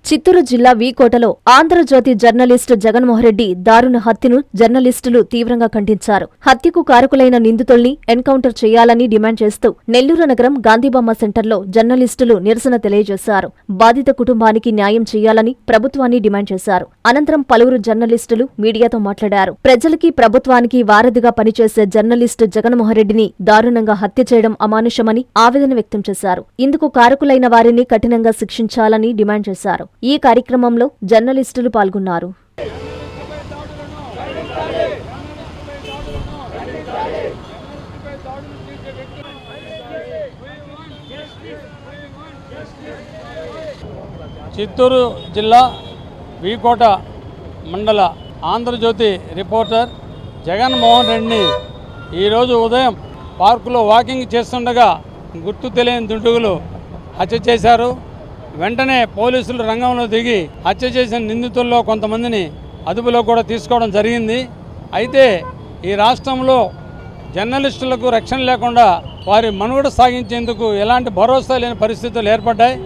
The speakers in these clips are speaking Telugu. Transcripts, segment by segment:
చిత్తూరు జిల్లా వీకోటలో ఆంధ్రజ్యోతి జర్నలిస్టు జగన్మోహన్ రెడ్డి దారుణ హత్యను జర్నలిస్టులు తీవ్రంగా ఖండించారు. హత్యకు కారకులైన నిందితుల్ని ఎన్కౌంటర్ చేయాలని డిమాండ్ చేస్తూ నెల్లూరు నగరం గాంధీబొమ్మ సెంటర్లో జర్నలిస్టులు నిరసన తెలియజేశారు. బాధిత కుటుంబానికి న్యాయం చేయాలని ప్రభుత్వాన్ని డిమాండ్ చేశారు. అనంతరం పలువురు జర్నలిస్టులు మీడియాతో మాట్లాడారు. ప్రజలకి ప్రభుత్వానికి వారధిగా పనిచేసే జర్నలిస్టు జగన్మోహన్ రెడ్డిని దారుణంగా హత్య చేయడం అమానుషమని ఆవేదన వ్యక్తం చేశారు. ఇందుకు కారకులైన వారిని కఠినంగా శిక్షించాలని డిమాండ్ చేశారు. ఈ కార్యక్రమంలో జర్నలిస్టులు పాల్గొన్నారు. చిత్తూరు జిల్లా వీకోట మండల ఆంధ్రజ్యోతి రిపోర్టర్ జగన్మోహన్ రెడ్డిని ఈరోజు ఉదయం పార్కులో వాకింగ్ చేస్తుండగా గుర్తు తెలియని దుండగులు హత్య చేశారు. వెంటనే పోలీసులు రంగంలో దిగి హత్య చేసిన నిందితుల్లో కొంతమందిని అదుపులో కూడా తీసుకోవడం జరిగింది. అయితే ఈ రాష్ట్రంలో జర్నలిస్టులకు రక్షణ లేకుండా వారి మనుగడ సాగించేందుకు ఎలాంటి భరోసా లేని పరిస్థితులు ఏర్పడ్డాయి.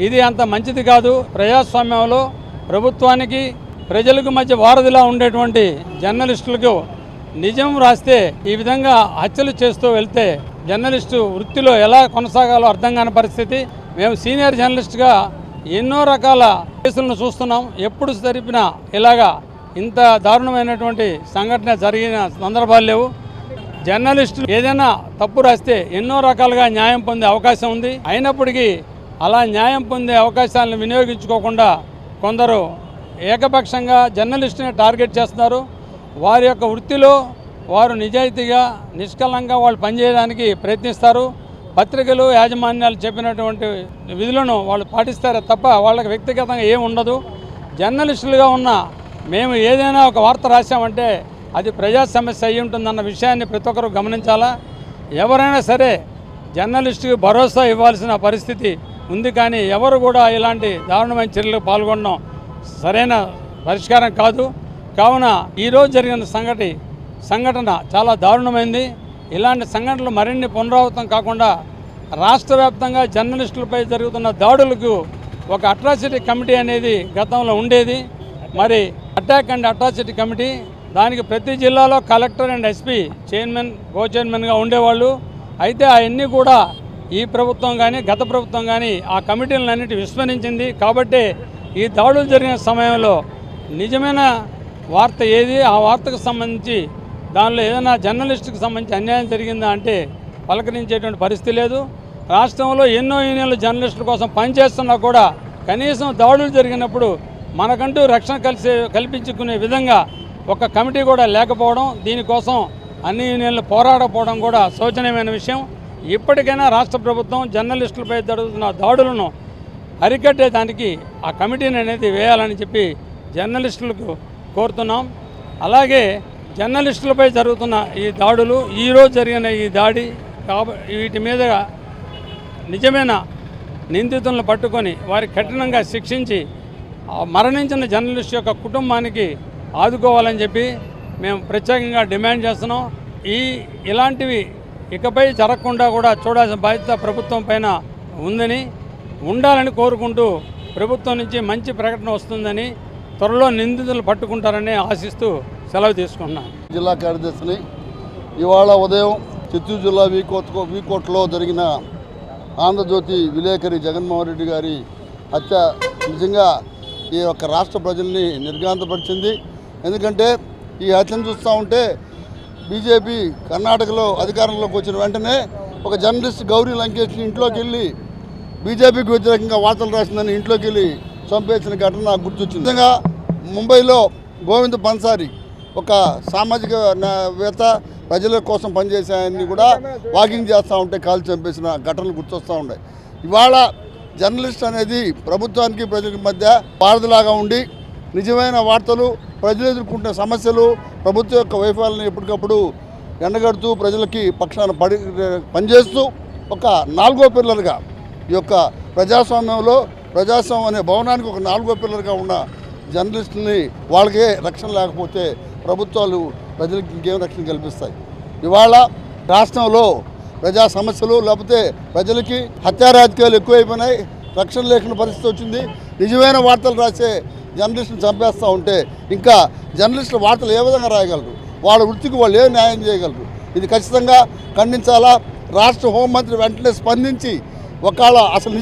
ఇది అంత మంచిది కాదు. ప్రజాస్వామ్యంలో ప్రభుత్వానికి ప్రజలకు మధ్య వారధిలా ఉండేటువంటి జర్నలిస్టులకు నిజం రాస్తే ఈ విధంగా హత్యలు చేస్తూ వెళ్తే జర్నలిస్టు వృత్తిలో ఎలా కొనసాగాలో అర్థం కాని పరిస్థితి. మేము సీనియర్ జర్నలిస్ట్గా ఎన్నో రకాల కేసులను చూస్తున్నాం. ఎప్పుడు జరిపినా ఇలాగా ఇంత దారుణమైనటువంటి సంఘటన జరిగిన సందర్భాలు లేవు. జర్నలిస్టులు ఏదైనా తప్పు రాస్తే ఎన్నో రకాలుగా న్యాయం పొందే అవకాశం ఉంది. అయినప్పటికీ అలా న్యాయం పొందే అవకాశాలను వినియోగించుకోకుండా కొందరు ఏకపక్షంగా జర్నలిస్టుని టార్గెట్ చేస్తున్నారు. వారి యొక్క వృత్తిలో వారు నిజాయితీగా నిష్కలంగా వాళ్ళు పనిచేయడానికి ప్రయత్నిస్తారు. పత్రికలు యాజమాన్యాలు చెప్పినటువంటి విధులను వాళ్ళు పాటిస్తారే తప్ప వాళ్ళకి వ్యక్తిగతంగా ఏమి ఉండదు. జర్నలిస్టులుగా ఉన్న మేము ఏదైనా ఒక వార్త రాశామంటే అది ప్రజా సమస్య అయి ఉంటుందన్న విషయాన్ని ప్రతి ఒక్కరూ గమనించాలా. ఎవరైనా సరే జర్నలిస్టుకి భరోసా ఇవ్వాల్సిన పరిస్థితి ఉంది. కానీ ఎవరు కూడా ఇలాంటి దారుణమైన చర్యలకు పాల్గొనడం సరైన పరిష్కారం కాదు. కావున ఈరోజు జరిగిన సంఘటన చాలా దారుణమైంది. ఇలాంటి సంఘటనలు మరిన్ని పునరావృతం కాకుండా రాష్ట్ర వ్యాప్తంగా జర్నలిస్టులపై జరుగుతున్న దాడులకు ఒక అట్రాసిటీ కమిటీ అనేది గతంలో ఉండేది. మరి అటాక్ అండ్ అట్రాసిటీ కమిటీ దానికి ప్రతి జిల్లాలో కలెక్టర్ అండ్ ఎస్పీ చైర్మన్ కో చైర్మన్గా ఉండేవాళ్ళు. అయితే అవన్నీ కూడా ఈ ప్రభుత్వం కానీ గత ప్రభుత్వం కానీ ఆ కమిటీలన్నిటి విస్మరించింది. కాబట్టి ఈ దాడులు జరిగిన సమయంలో నిజమైన వార్త ఏది, ఆ వార్తకు సంబంధించి దానిలో ఏదైనా జర్నలిస్టుకు సంబంధించి అన్యాయం జరిగిందా అంటే పలకరించేటువంటి పరిస్థితి లేదు. రాష్ట్రంలో ఎన్నో యూనియన్లు జర్నలిస్టుల కోసం పనిచేస్తున్నా కూడా కనీసం దాడులు జరిగినప్పుడు మనకంటూ రక్షణ కల్పించుకునే విధంగా ఒక కమిటీ కూడా లేకపోవడం, దీనికోసం అన్ని యూనియన్లు పోరాడకపోవడం కూడా శోచనీయమైన విషయం. ఇప్పటికైనా రాష్ట్ర ప్రభుత్వం జర్నలిస్టులపై జరుగుతున్న దాడులను అరికట్టేదానికి ఆ కమిటీని అనేది వేయాలని చెప్పి జర్నలిస్టులకు కోరుతున్నాం. అలాగే జర్నలిస్టులపై జరుగుతున్న ఈ దాడులు, ఈరోజు జరిగిన ఈ దాడి వీటి మీద నిజమైన నిందితులను పట్టుకొని వారి కఠినంగా శిక్షించి మరణించిన జర్నలిస్టు యొక్క కుటుంబానికి ఆదుకోవాలని చెప్పి మేము ప్రత్యేకంగా డిమాండ్ చేస్తున్నాం. ఇలాంటివి ఇకపై జరగకుండా కూడా చూడాల్సిన బాధ్యత ప్రభుత్వం పైన ఉండాలని కోరుకుంటూ ప్రభుత్వం నుంచి మంచి ప్రకటన వస్తుందని, త్వరలో నిందితులు పట్టుకుంటారని ఆశిస్తూ సెలవు తీసుకున్నాను. జిల్లా కార్యదర్శిని. ఇవాళ ఉదయం చిత్తూరు జిల్లా వీకోట్లో జరిగిన ఆంధ్రజ్యోతి విలేకరి జగన్మోహన్ రెడ్డి గారి హత్య నిజంగా ఈ యొక్క రాష్ట్ర ప్రజల్ని నిర్ఘాంతపరిచింది. ఎందుకంటే ఈ హత్యను చూస్తూ ఉంటే బీజేపీ కర్ణాటకలో అధికారంలోకి వచ్చిన వెంటనే ఒక జర్నలిస్ట్ గౌరీ లంకేష్ని ఇంట్లోకి వెళ్ళి బీజేపీకి వ్యతిరేకంగా వార్తలు రాసిందని ఇంట్లోకి వెళ్ళి చంపేసిన ఘటన నాకు గుర్తొచ్చింది. నిజంగా ముంబైలో గోవింద్ పన్సారి ఒక సామాజికవేత్త, ప్రజల కోసం పనిచేసే ఆయన్ని కూడా వాకింగ్ చేస్తూ ఉంటే కాలు చంపేసిన ఘటనలు గుర్తొస్తూ ఉన్నాయి. ఇవాళ జర్నలిస్ట్ అనేది ప్రభుత్వానికి ప్రజల మధ్య వారధిలాగా ఉండి నిజమైన వార్తలు, ప్రజలు ఎదుర్కొంటున్న సమస్యలు, ప్రభుత్వం యొక్క వైఫల్యాలను ఎప్పటికప్పుడు ఎండగడుతూ ప్రజలకి పక్షాన పనిచేస్తూ ఒక నాలుగో పిల్లర్గా ఈ యొక్క ప్రజాస్వామ్యంలో ప్రజాస్వామ్యం అనే భవనానికి ఒక నాలుగో పిల్లర్గా ఉన్న జర్నలిస్టుని వాళ్ళకే రక్షణ లేకపోతే ప్రభుత్వాలు ప్రజలకు ఇంకేం రక్షణ కల్పిస్తాయి? ఇవాళ రాష్ట్రంలో ప్రజా సమస్యలు లేకపోతే ప్రజలకి హత్యా రాజకీయాలు ఎక్కువైపోయినాయి, రక్షణ లేకుండా పరిస్థితి వచ్చింది. నిజమైన వార్తలు రాసే జర్నలిస్టులు చంపేస్తూ ఉంటే ఇంకా జర్నలిస్టులు వార్తలు ఏ విధంగా రాయగలరు? వాళ్ళ వృత్తికి వాళ్ళు ఏ న్యాయం చేయగలరు? ఇది ఖచ్చితంగా ఖండించాలా. రాష్ట్ర హోంమంత్రి వెంటనే స్పందించి ఒకవేళ అసలు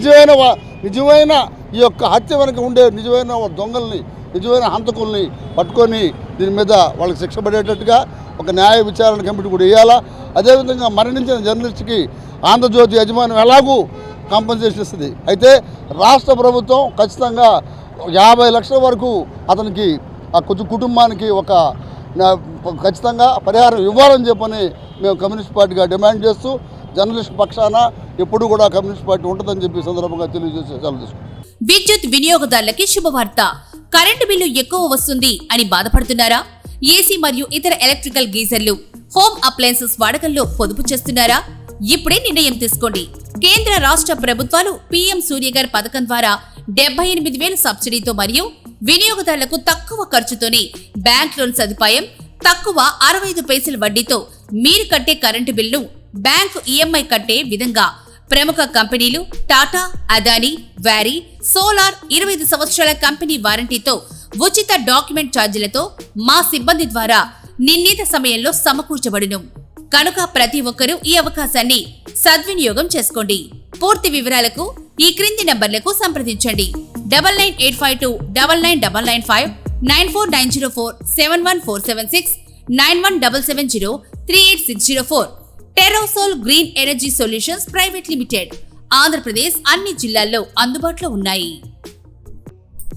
నిజమైన ఈ యొక్క హత్య వెనుక ఉండే నిజమైన దొంగల్ని, నిజమైన హంతకుల్ని పట్టుకొని దీని మీద వాళ్ళకి శిక్ష పడేటట్టుగా ఒక న్యాయ విచారణ కమిటీ కూడా వేయాలా. అదేవిధంగా మరణించిన జర్నలిస్ట్కి ఆంధ్రజ్యోతి యజమాని ఎలాగూ కాంపెన్సేషన్ ఇస్తుంది. అయితే రాష్ట్ర ప్రభుత్వం ఖచ్చితంగా 50 లక్షల వరకు అతనికి ఆ కుటుంబానికి ఒక ఖచ్చితంగా పరిహారం ఇవ్వాలని చెప్పని మేము కమ్యూనిస్ట్ పార్టీగా డిమాండ్ చేస్తూ జర్నలిస్ట్ పక్షాన ఎప్పుడు కూడా కమ్యూనిస్ట్ పార్టీ ఉంటుందని చెప్పి సందర్భంగా తెలియజేసి సెలవు తీసుకుంటాం. విద్యుత్ వినియోగదారులకి శుభవార్త. కరెంటు బిల్లు ఎక్కువ వస్తుంది అని బాధపడుతున్నారా? ఏసీ మరియు ఇతర ఎలక్ట్రికల్ గీజర్లు, హోమ్ అప్లయన్సెస్ వాడకంలో పొదుపు చేస్తున్నారా? ఇప్పుడే నిర్ణయం తీసుకోండి. కేంద్ర రాష్ట్ర ప్రభుత్వాలు పీఎం సూర్యఘర్ పథకం ద్వారా 78,000 సబ్సిడీతో మరియు వినియోగదారులకు తక్కువ ఖర్చుతోనే బ్యాంక్ లోన్ సదుపాయం, తక్కువ 65 పైసల వడ్డీతో మీరు కట్టే కరెంటు బిల్లు బ్యాంకు ఈఎంఐ కట్టే విధంగా ప్రముఖ కంపెనీలు టాటా, అదానీ, వారీ, సోలార్ 25 సంవత్సరాల కంపెనీ వారంటీతో ఉచిత డాక్యుమెంట్ ఛార్జీలతో మా సిబ్బంది ద్వారా నిర్ణీత సమయంలో సమకూర్చబడును. కనుక ప్రతి ఒక్కరూ ఈ అవకాశాన్ని సద్వినియోగం చేసుకోండి. పూర్తి వివరాలకు ఈ క్రింది నంబర్లకు సంప్రదించండి. 9985299995, 9490471476, 9177038604. టెరోసోల్ green energy solutions private limited. Andhra Pradesh అన్ని జిల్లాల్లో అందుబాటులో ఉన్నాయి.